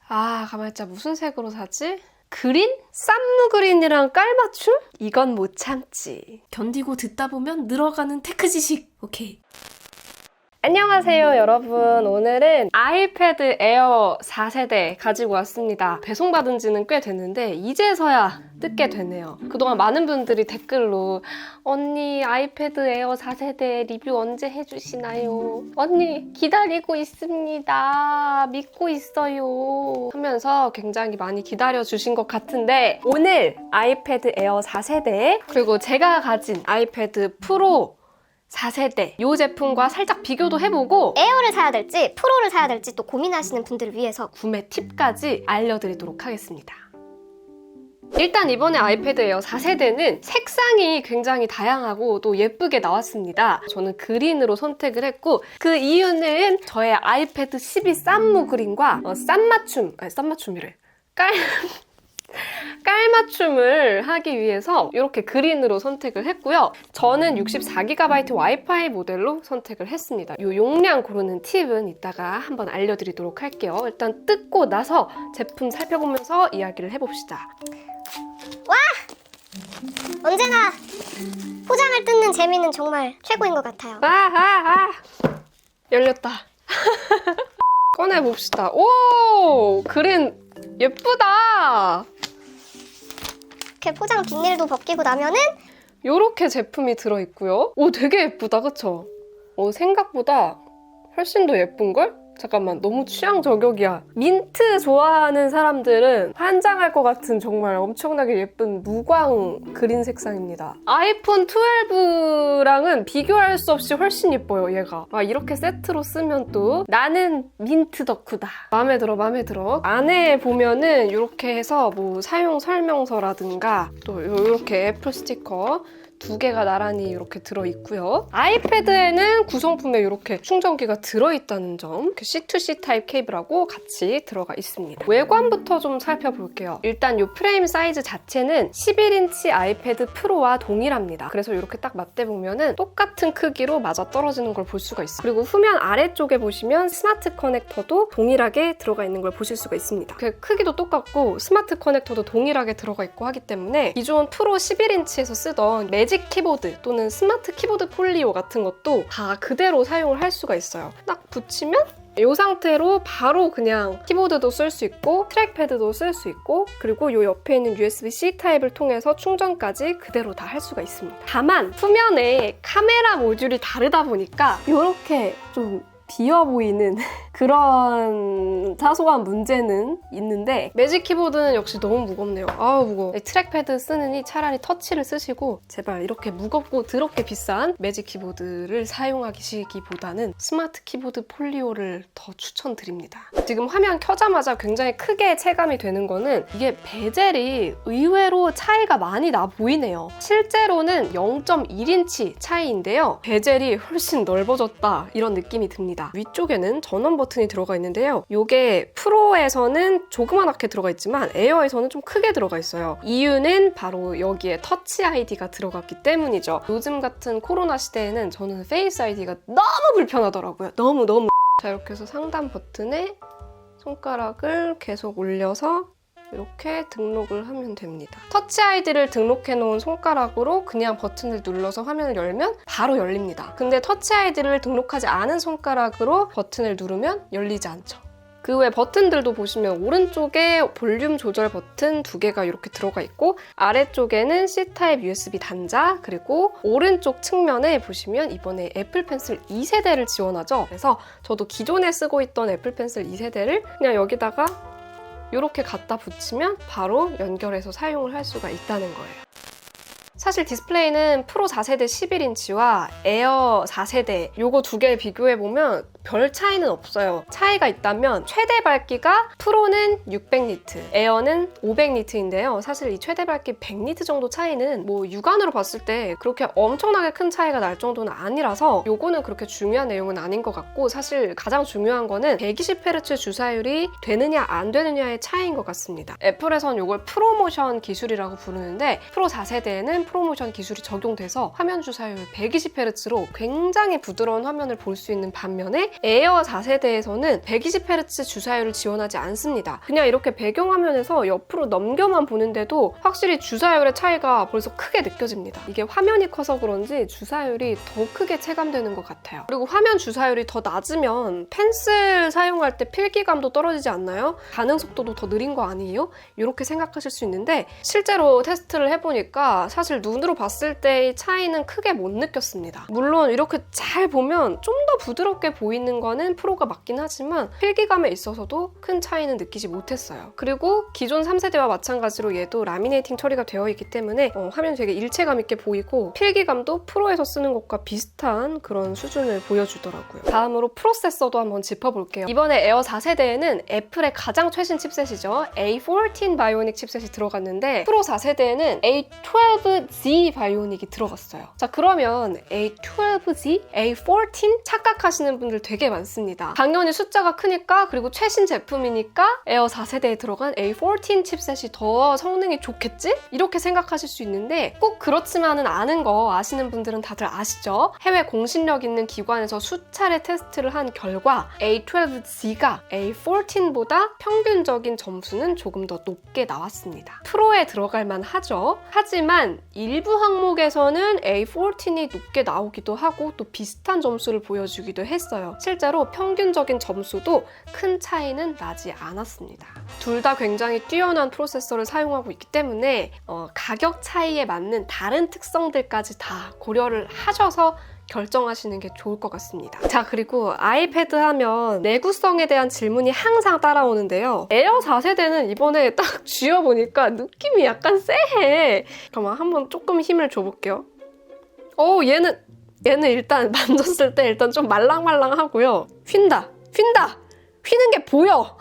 가만히 있자. 무슨 색으로 사지? 그린? 쌈무 그린이랑 깔맞춤? 이건 못 참지. 견디고 듣다 보면 늘어가는 테크지식. 오케이. 안녕하세요 여러분. 오늘은 아이패드 에어 4세대 가지고 왔습니다. 배송받은 지는 꽤 됐는데 이제서야 뜯게 되네요. 그동안 많은 분들이 댓글로 언니 아이패드 에어 4세대 리뷰 언제 해주시나요? 언니 기다리고 있습니다. 믿고 있어요. 하면서 굉장히 많이 기다려주신 것 같은데 오늘 아이패드 에어 4세대 그리고 제가 가진 아이패드 프로 4세대 이 제품과 살짝 비교도 해보고 에어를 사야 될지 프로를 사야 될지 또 고민하시는 분들을 위해서 구매 팁까지 알려드리도록 하겠습니다. 일단 이번에 아이패드 에어 4세대는 색상이 굉장히 다양하고 또 예쁘게 나왔습니다. 저는 그린으로 선택을 했고 그 이유는 저의 아이패드 12 쌈무 그린과 쌈맞춤이래. 깔맞춤을 하기 위해서 이렇게 그린으로 선택을 했고요. 저는 64GB 와이파이 모델로 선택을 했습니다. 이 용량 고르는 팁은 이따가 한번 알려드리도록 할게요. 일단 뜯고 나서 제품 살펴보면서 이야기를 해봅시다. 와! 언제나 포장을 뜯는 재미는 정말 최고인 것 같아요. 열렸다. 꺼내봅시다. 오! 그린 예쁘다. 이렇게 포장 비닐도 벗기고 나면은 요렇게 제품이 들어있고요. 오, 되게 예쁘다, 그쵸? 생각보다 훨씬 더 예쁜걸? 잠깐만, 너무 취향 저격이야. 민트 좋아하는 사람들은 환장할 것 같은 정말 엄청나게 예쁜 무광 그린 색상입니다. 아이폰 12랑은 비교할 수 없이 훨씬 예뻐요, 얘가. 이렇게 세트로 쓰면 또 나는 민트 덕후다. 마음에 들어, 마음에 들어. 안에 보면은 이렇게 해서 뭐 사용 설명서라든가 또 이렇게 애플 스티커 2개가 나란히 이렇게 들어있고요. 아이패드에는 구성품에 이렇게 충전기가 들어있다는 점, C2C 타입 케이블하고 같이 들어가 있습니다. 외관부터 좀 살펴볼게요. 일단 이 프레임 사이즈 자체는 11인치 아이패드 프로와 동일합니다. 그래서 이렇게 딱 맞대보면 똑같은 크기로 맞아떨어지는 걸 볼 수가 있어요. 그리고 후면 아래쪽에 보시면 스마트 커넥터도 동일하게 들어가 있는 걸 보실 수가 있습니다. 그 크기도 똑같고 스마트 커넥터도 동일하게 들어가 있고 하기 때문에 기존 프로 11인치에서 쓰던 매직 키보드 또는 스마트 키보드 폴리오 같은 것도 다 그대로 사용을 할 수가 있어요. 딱 붙이면 이 상태로 바로 그냥 키보드도 쓸 수 있고 트랙패드도 쓸 수 있고 그리고 이 옆에 있는 USB-C 타입을 통해서 충전까지 그대로 다 할 수가 있습니다. 다만 후면에 카메라 모듈이 다르다 보니까 이렇게 좀 비어 보이는 그런 사소한 문제는 있는데 매직 키보드는 역시 너무 무겁네요. 무거워. 트랙패드 쓰느니 차라리 터치를 쓰시고 제발 이렇게 무겁고 더럽게 비싼 매직 키보드를 사용하시기보다는 스마트 키보드 폴리오를 더 추천드립니다. 지금 화면 켜자마자 굉장히 크게 체감이 되는 거는 이게 베젤이 의외로 차이가 많이 나 보이네요. 실제로는 0.1인치 차이인데요. 베젤이 훨씬 넓어졌다 이런 느낌이 듭니다. 위쪽에는 전원 버튼이 들어가 있는데요. 이게 프로에서는 조그맣게 들어가 있지만 에어에서는 좀 크게 들어가 있어요. 이유는 바로 여기에 터치 아이디가 들어갔기 때문이죠. 요즘 같은 코로나 시대에는 저는 페이스 아이디가 너무 불편하더라고요. 너무. 자, 이렇게 해서 상단 버튼에 손가락을 계속 올려서 이렇게 등록을 하면 됩니다. 터치 아이디를 등록해 놓은 손가락으로 그냥 버튼을 눌러서 화면을 열면 바로 열립니다. 근데 터치 아이디를 등록하지 않은 손가락으로 버튼을 누르면 열리지 않죠. 그 외 버튼들도 보시면 오른쪽에 볼륨 조절 버튼 2개가 이렇게 들어가 있고 아래쪽에는 C타입 USB 단자 그리고 오른쪽 측면에 보시면 이번에 애플 펜슬 2세대를 지원하죠. 그래서 저도 기존에 쓰고 있던 애플 펜슬 2세대를 그냥 여기다가 이렇게 갖다 붙이면 바로 연결해서 사용을 할 수가 있다는 거예요. 사실 디스플레이는 프로 4세대 11인치와 에어 4세대 요거 2개 비교해보면 별 차이는 없어요. 차이가 있다면 최대 밝기가 프로는 600니트, 에어는 500니트인데요. 사실 이 최대 밝기 100니트 정도 차이는 뭐 육안으로 봤을 때 그렇게 엄청나게 큰 차이가 날 정도는 아니라서 요거는 그렇게 중요한 내용은 아닌 것 같고 사실 가장 중요한 거는 120Hz 주사율이 되느냐 안 되느냐의 차이인 것 같습니다. 애플에선 요걸 프로모션 기술이라고 부르는데 프로 4세대에는 프로모션 기술이 적용돼서 화면 주사율 120Hz로 굉장히 부드러운 화면을 볼 수 있는 반면에 에어 4세대에서는 120Hz 주사율을 지원하지 않습니다. 그냥 이렇게 배경화면에서 옆으로 넘겨만 보는데도 확실히 주사율의 차이가 벌써 크게 느껴집니다. 이게 화면이 커서 그런지 주사율이 더 크게 체감되는 것 같아요. 그리고 화면 주사율이 더 낮으면 펜슬 사용할 때 필기감도 떨어지지 않나요? 반응 속도도 더 느린 거 아니에요? 이렇게 생각하실 수 있는데 실제로 테스트를 해보니까 사실 눈으로 봤을 때의 차이는 크게 못 느꼈습니다. 물론 이렇게 잘 보면 좀 더 부드럽게 보이는 거는 프로가 맞긴 하지만 필기감에 있어서도 큰 차이는 느끼지 못했어요. 그리고 기존 3세대와 마찬가지로 얘도 라미네이팅 처리가 되어 있기 때문에 화면이 되게 일체감 있게 보이고 필기감도 프로에서 쓰는 것과 비슷한 그런 수준을 보여주더라고요. 다음으로 프로세서도 한번 짚어볼게요. 이번에 에어 4세대에는 애플의 가장 최신 칩셋이죠. A14 바이오닉 칩셋이 들어갔는데 프로 4세대에는 A12Z 바이오닉이 들어갔어요. 자, 그러면 A12Z, A14 착각하시는 분들 되게 많습니다. 당연히 숫자가 크니까 그리고 최신 제품이니까 에어 4세대에 들어간 A14 칩셋이 더 성능이 좋겠지? 이렇게 생각하실 수 있는데 꼭 그렇지만은 않은 거 아시는 분들은 다들 아시죠? 해외 공신력 있는 기관에서 수차례 테스트를 한 결과 A12Z가 A14보다 평균적인 점수는 조금 더 높게 나왔습니다. 프로에 들어갈 만하죠. 하지만 일부 항목에서는 A14이 높게 나오기도 하고 또 비슷한 점수를 보여주기도 했어요. 실제로 평균적인 점수도 큰 차이는 나지 않았습니다. 둘 다 굉장히 뛰어난 프로세서를 사용하고 있기 때문에 가격 차이에 맞는 다른 특성들까지 다 고려를 하셔서 결정하시는 게 좋을 것 같습니다. 자, 그리고 아이패드 하면 내구성에 대한 질문이 항상 따라오는데요. 에어 4세대는 이번에 딱 쥐어보니까 느낌이 약간 쎄해. 그러면 한번 조금 힘을 줘볼게요. 얘는 일단 만졌을 때 일단 좀 말랑말랑하고요. 휜다! 휘는 게 보여!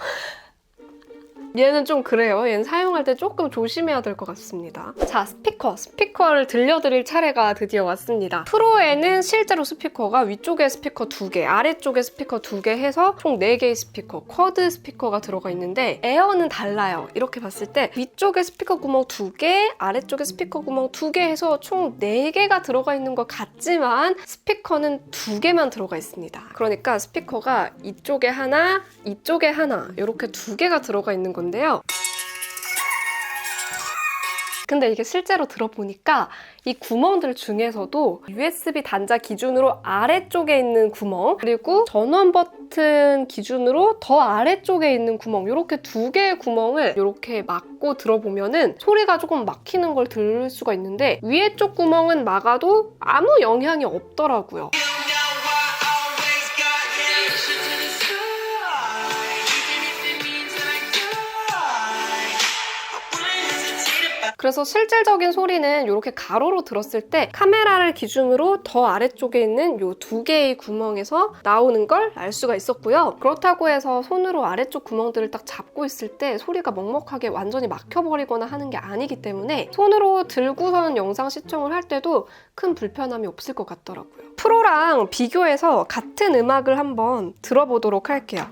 얘는 좀 그래요. 얘는 사용할 때 조금 조심해야 될 것 같습니다. 자, 스피커를 들려드릴 차례가 드디어 왔습니다. 프로에는 실제로 스피커가 위쪽에 스피커 2개, 아래쪽에 스피커 2개 해서 총 4개의 스피커, 쿼드 스피커가 들어가 있는데 에어는 달라요. 이렇게 봤을 때 위쪽에 스피커 구멍 2개, 아래쪽에 스피커 구멍 2개 해서 총 4개가 들어가 있는 것 같지만 스피커는 2개만 들어가 있습니다. 그러니까 스피커가 이쪽에 하나, 이쪽에 하나 이렇게 2개가 들어가 있는 건데요. 근데 이게 실제로 들어보니까 이 구멍들 중에서도 USB 단자 기준으로 아래쪽에 있는 구멍, 그리고 전원 버튼 기준으로 더 아래쪽에 있는 구멍, 이렇게 2개의 구멍을 이렇게 막고 들어보면은 소리가 조금 막히는 걸 들을 수가 있는데 위에 쪽 구멍은 막아도 아무 영향이 없더라고요. 그래서 실질적인 소리는 이렇게 가로로 들었을 때 카메라를 기준으로 더 아래쪽에 있는 이 2개의 구멍에서 나오는 걸 알 수가 있었고요. 그렇다고 해서 손으로 아래쪽 구멍들을 딱 잡고 있을 때 소리가 먹먹하게 완전히 막혀버리거나 하는 게 아니기 때문에 손으로 들고선 영상 시청을 할 때도 큰 불편함이 없을 것 같더라고요. 프로랑 비교해서 같은 음악을 한번 들어보도록 할게요.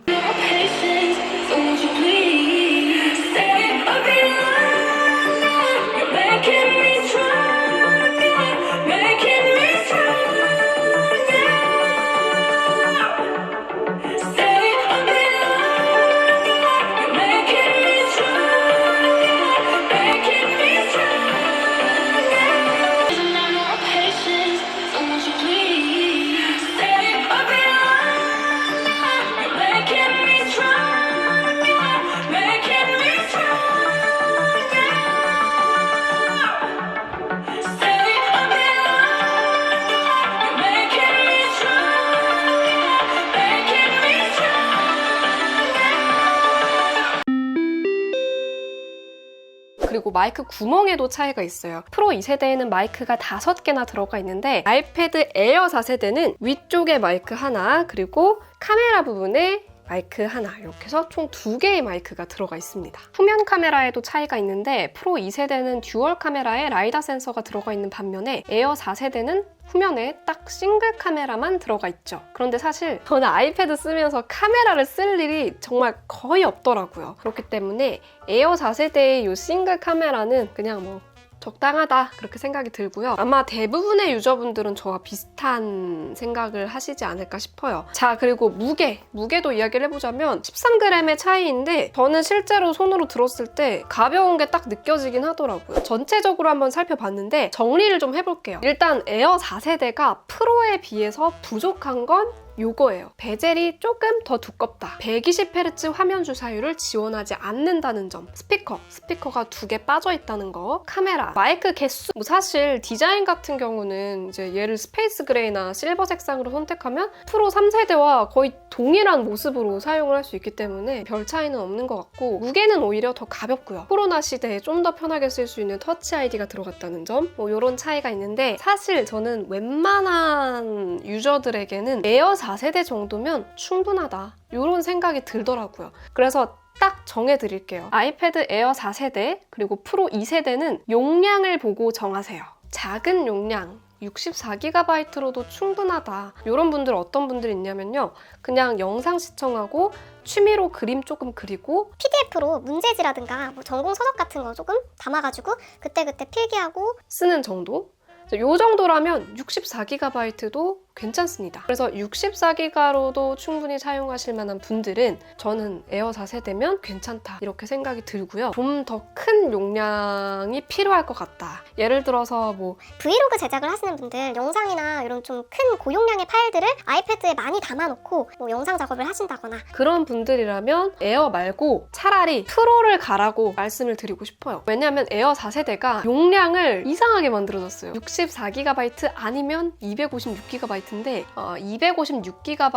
그리고 마이크 구멍에도 차이가 있어요. 프로 2세대에는 마이크가 5개나 들어가 있는데 아이패드 에어 4세대는 위쪽에 마이크 하나, 그리고 카메라 부분에 마이크 하나, 이렇게 해서 총 2개의 마이크가 들어가 있습니다. 후면 카메라에도 차이가 있는데 프로 2세대는 듀얼 카메라에 라이다 센서가 들어가 있는 반면에 에어 4세대는 후면에 딱 싱글 카메라만 들어가 있죠. 그런데 사실 저는 아이패드 쓰면서 카메라를 쓸 일이 정말 거의 없더라고요. 그렇기 때문에 에어 4세대의 이 싱글 카메라는 그냥 적당하다 그렇게 생각이 들고요. 아마 대부분의 유저분들은 저와 비슷한 생각을 하시지 않을까 싶어요. 자, 그리고 무게도 이야기를 해보자면 13g의 차이인데 저는 실제로 손으로 들었을 때 가벼운 게 딱 느껴지긴 하더라고요. 전체적으로 한번 살펴봤는데 정리를 좀 해볼게요. 일단 에어 4세대가 프로에 비해서 부족한 건 요거예요. 베젤이 조금 더 두껍다. 120Hz 화면 주사율을 지원하지 않는다는 점. 스피커가 2개 빠져있다는 거. 카메라, 마이크 개수. 사실 디자인 같은 경우는 이제 얘를 스페이스 그레이나 실버 색상으로 선택하면 프로 3세대와 거의 동일한 모습으로 사용을 할 수 있기 때문에 별 차이는 없는 것 같고, 무게는 오히려 더 가볍고요. 코로나 시대에 좀 더 편하게 쓸 수 있는 터치 아이디가 들어갔다는 점, 이런 차이가 있는데, 사실 저는 웬만한 유저들에게는 에어 4세대 정도면 충분하다, 이런 생각이 들더라고요. 그래서 딱 정해드릴게요. 아이패드 에어 4세대 그리고 프로 2세대는 용량을 보고 정하세요. 작은 용량 64GB로도 충분하다. 이런 분들 어떤 분들이 있냐면요, 그냥 영상 시청하고 취미로 그림 조금 그리고 PDF로 문제지라든가 뭐 전공 서적 같은 거 조금 담아가지고 그때그때 필기하고 쓰는 정도? 이 정도라면 64GB도 괜찮습니다. 그래서 64GB로도 충분히 사용하실 만한 분들은 저는 에어 4세대면 괜찮다, 이렇게 생각이 들고요. 좀 더 큰 용량이 필요할 것 같다. 예를 들어서 뭐 브이로그 제작을 하시는 분들, 영상이나 이런 좀 큰 고용량의 파일들을 아이패드에 많이 담아놓고 뭐 영상 작업을 하신다거나, 그런 분들이라면 에어 말고 차라리 프로를 가라고 말씀을 드리고 싶어요. 왜냐하면 에어 4세대가 용량을 이상하게 만들어졌어요. 64GB 아니면 256GB인데 256GB가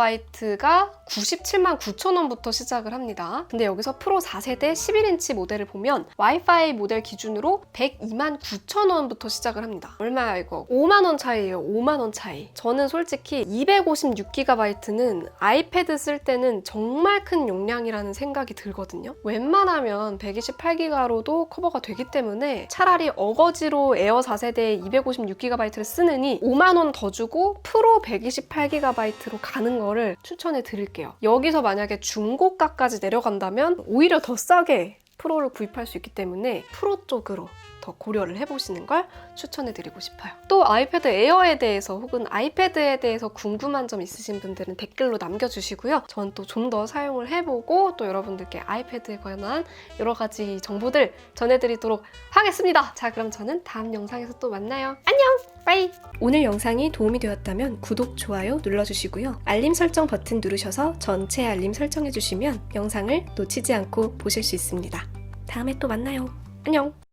979,000원부터 시작을 합니다. 근데 여기서 프로 4세대 11인치 모델을 보면 와이파이 모델 기준으로 129,000원부터 시작을 합니다. 얼마야 이거? 5만원 차이예요. 5만원 차이. 저는 솔직히 256GB는 아이패드 쓸 때는 정말 큰 용량이라는 생각이 들거든요. 웬만하면 128GB로도 커버가 되기 때문에 차라리 어거지로 에어 4세대 256GB를 쓰느니 5만원 더 주고 프로 128GB로 가는 거를 추천해 드릴게요. 여기서 만약에 중고가까지 내려간다면 오히려 더 싸게 프로를 구입할 수 있기 때문에 프로 쪽으로 더 고려를 해보시는 걸 추천해드리고 싶어요. 또 아이패드 에어에 대해서 혹은 아이패드에 대해서 궁금한 점 있으신 분들은 댓글로 남겨주시고요. 전 또 좀 더 사용을 해보고 또 여러분들께 아이패드에 관한 여러 가지 정보들 전해드리도록 하겠습니다. 자, 그럼 저는 다음 영상에서 또 만나요. 안녕! 빠이! 오늘 영상이 도움이 되었다면 구독, 좋아요 눌러주시고요. 알림 설정 버튼 누르셔서 전체 알림 설정해주시면 영상을 놓치지 않고 보실 수 있습니다. 다음에 또 만나요. 안녕!